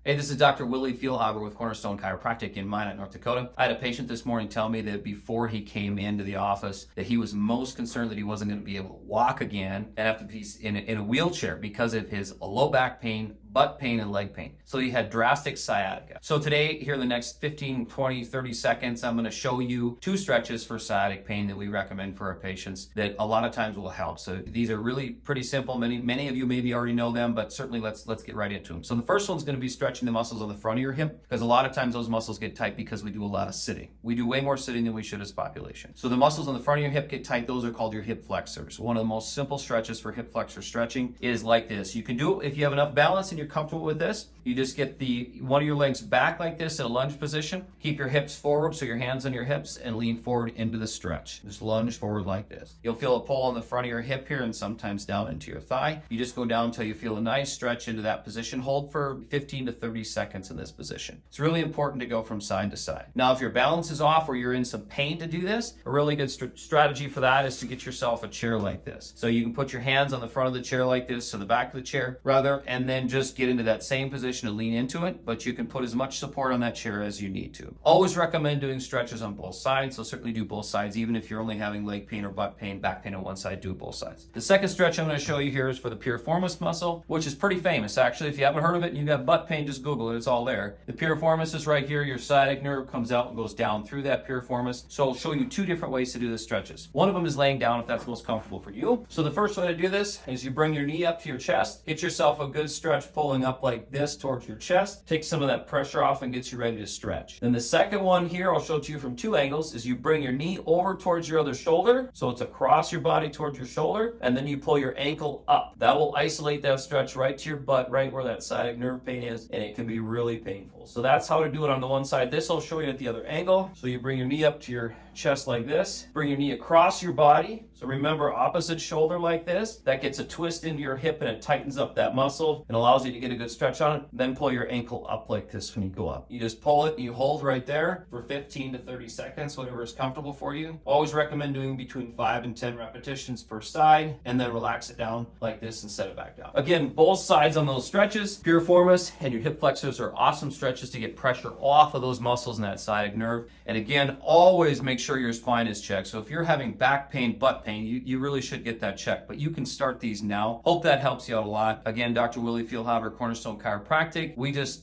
Hey, this is Dr. Willie Feelhaber with CornerStone Chiropractic in Minot, North Dakota. I had a patient this morning tell me that before he came into the office that he was most concerned that he wasn't going to be able to walk again and have to be in a wheelchair because of his low back pain, butt pain, and leg pain. So he had drastic sciatica. So today, here in the next 15, 20, 30 seconds, I'm going to show you 2 stretches for sciatic pain that we recommend for our patients that a lot of times will help. So these are really pretty simple. Many of you maybe already know them, but certainly let's get right into them. So the first one's going to be stretching the muscles on the front of your hip, because a lot of times those muscles get tight because we do a lot of sitting. We do way more sitting than we should as a population. So the muscles on the front of your hip get tight. Those are called your hip flexors. One of the most simple stretches for hip flexor stretching is like this. You can do it if you have enough balance and you're comfortable with this. You just get one of your legs back like this in a lunge position. Keep your hips forward, so your hands on your hips, and lean forward into the stretch. Just lunge forward like this. You'll feel a pull on the front of your hip here and sometimes down into your thigh. You just go down until you feel a nice stretch into that position. Hold for 15 to 30 seconds in this position. It's really important to go from side to side. Now, if your balance is off or you're in some pain to do this, a really good strategy for that is to get yourself a chair like this. So you can put your hands on the front of the chair like this, so the back of the chair rather, and then just get into that same position and lean into it, but you can put as much support on that chair as you need to. Always recommend doing stretches on both sides, so certainly do both sides. Even if you're only having leg pain or butt pain, back pain on one side, do both sides. The second stretch I'm going to show you here is for the piriformis muscle, which is pretty famous actually. If you haven't heard of it and you got butt pain, just Google it, it's all there. The piriformis is right here. Your sciatic nerve comes out and goes down through that piriformis. So I'll show you 2 different ways to do the stretches. One of them is laying down if that's most comfortable for you. So the first way to do this is you bring your knee up to your chest, get yourself a good stretch pulling up like this towards your chest, take some of that pressure off and gets you ready to stretch. Then the second one here, I'll show it to you from 2 angles, is you bring your knee over towards your other shoulder, so it's across your body towards your shoulder, and then you pull your ankle up. That will isolate that stretch right to your butt, right where that sciatic nerve pain is, and it can be really painful. So that's how to do it on the one side. This I'll show you at the other angle. So you bring your knee up to your chest like this, bring your knee across your body. So remember, opposite shoulder like this. That gets a twist into your hip and it tightens up that muscle and allows you to get a good stretch on it. Then pull your ankle up like this when you go up. You just pull it and you hold right there for 15 to 30 seconds, whatever is comfortable for you. Always recommend doing between 5 and 10 repetitions per side, and then relax it down like this and set it back down. Again, both sides on those stretches, piriformis and your hip flexors, are awesome stretches to get pressure off of those muscles and that sciatic nerve. And again, always make sure your spine is checked. So if you're having back pain, butt pain, you really should get that checked. But you can start these now. Hope that helps you out a lot. Again, Dr. Willie Feelhaber, CornerStone Chiropractic. We just,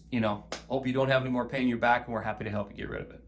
hope you don't have any more pain in your back, and we're happy to help you get rid of it.